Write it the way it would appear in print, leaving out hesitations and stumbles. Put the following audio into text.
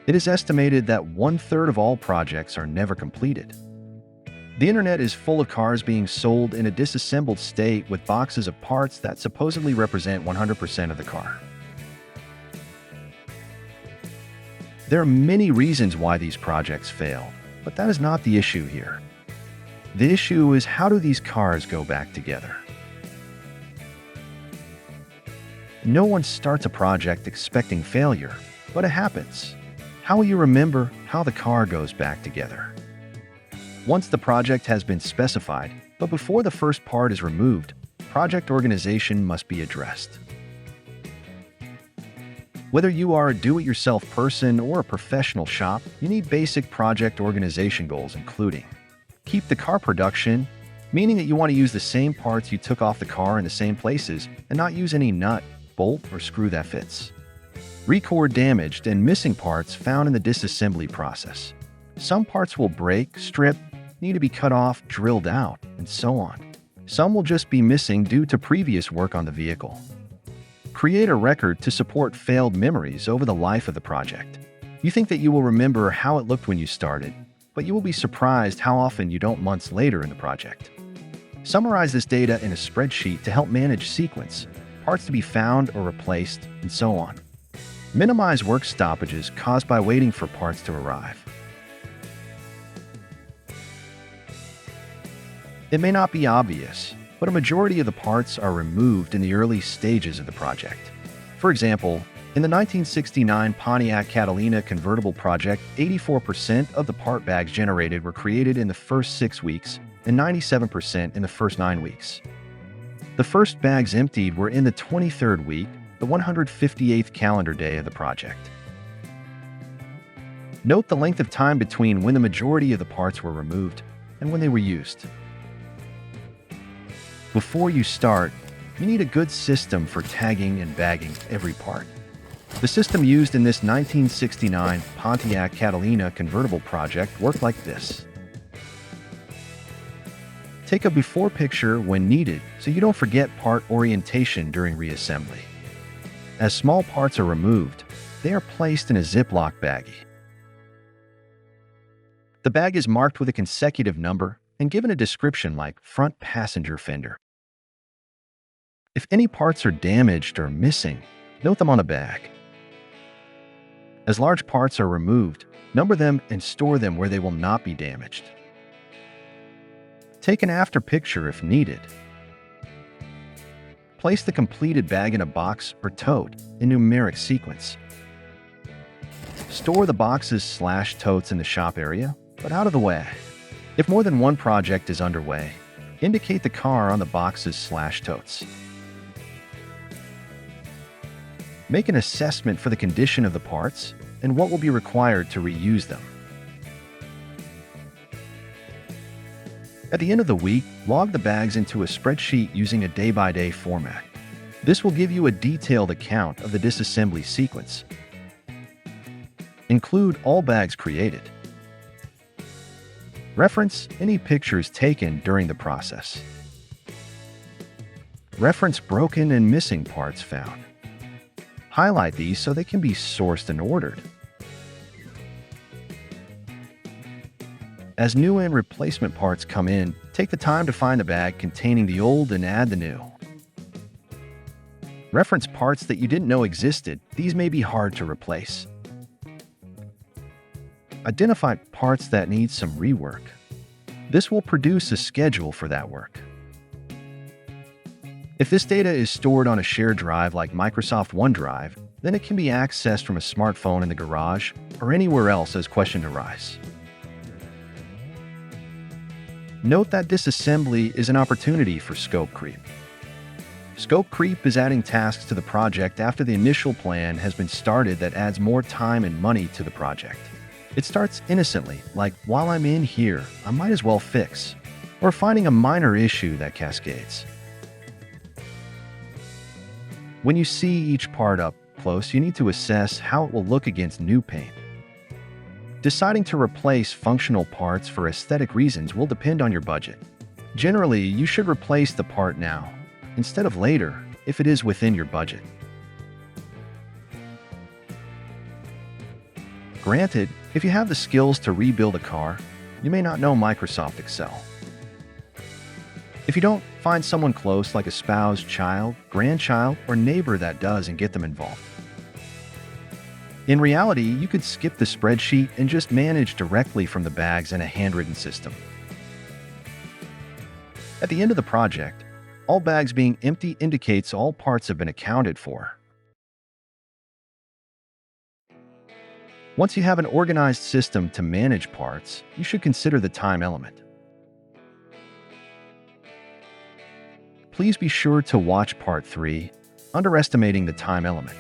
It is estimated that 1/3 of all projects are never completed. The internet is full of cars being sold in a disassembled state with boxes of parts that supposedly represent 100% of the car. There are many reasons why these projects fail, but that is not the issue here. The issue is, how do these cars go back together? No one starts a project expecting failure, but it happens. How will you remember how the car goes back together? Once the project has been specified, but before the first part is removed, project organization must be addressed. Whether you are a do-it-yourself person or a professional shop, you need basic project organization goals, including: keep the car production, meaning that you want to use the same parts you took off the car in the same places and not use any nut, bolt, or screw that fits. Record damaged and missing parts found in the disassembly process. Some parts will break, strip, need to be cut off, drilled out, and so on. Some will just be missing due to previous work on the vehicle. Create a record to support failed memories over the life of the project. You think that you will remember how it looked when you started, but you will be surprised how often you don't months later in the project. Summarize this data in a spreadsheet to help manage sequence, parts to be found or replaced, and so on. Minimize work stoppages caused by waiting for parts to arrive. It may not be obvious, but a majority of the parts are removed in the early stages of the project. For example, in the 1969 Pontiac Catalina convertible project, 84% of the part bags generated were created in the first 6 weeks and 97% in the first 9 weeks. The first bags emptied were in the 23rd week, the 158th calendar day of the project. Note the length of time between when the majority of the parts were removed and when they were used. Before you start, you need a good system for tagging and bagging every part. The system used in this 1969 Pontiac Catalina convertible project worked like this. Take a before picture when needed so you don't forget part orientation during reassembly. As small parts are removed, they are placed in a Ziploc baggie. The bag is marked with a consecutive number and given a description like front passenger fender. If any parts are damaged or missing, note them on the bag. As large parts are removed, number them and store them where they will not be damaged. Take an after picture if needed. Place the completed bag in a box or tote in numeric sequence. Store the boxes/totes in the shop area, but out of the way. If more than one project is underway, indicate the car on the boxes/totes. Make an assessment for the condition of the parts and what will be required to reuse them. At the end of the week, log the bags into a spreadsheet using a day-by-day format. This will give you a detailed account of the disassembly sequence. Include all bags created. Reference any pictures taken during the process. Reference broken and missing parts found. Highlight these so they can be sourced and ordered. As new and replacement parts come in, take the time to find the bag containing the old and add the new. Reference parts that you didn't know existed. These may be hard to replace. Identify parts that need some rework. This will produce a schedule for that work. If this data is stored on a shared drive like Microsoft OneDrive, then it can be accessed from a smartphone in the garage or anywhere else as questions arise. Note that disassembly is an opportunity for scope creep. Scope creep is adding tasks to the project after the initial plan has been started that adds more time and money to the project. It starts innocently, like, while I'm in here, I might as well fix, or finding a minor issue that cascades. When you see each part up close, you need to assess how it will look against new paint. Deciding to replace functional parts for aesthetic reasons will depend on your budget. Generally, you should replace the part now, instead of later, if it is within your budget. Granted, if you have the skills to rebuild a car, you may not know Microsoft Excel. If you don't, find someone close like a spouse, child, grandchild, or neighbor that does and get them involved. In reality, you could skip the spreadsheet and just manage directly from the bags in a handwritten system. At the end of the project, all bags being empty indicates all parts have been accounted for. Once you have an organized system to manage parts, you should consider the time element. Please be sure to watch Part 3, Underestimating the Time Element.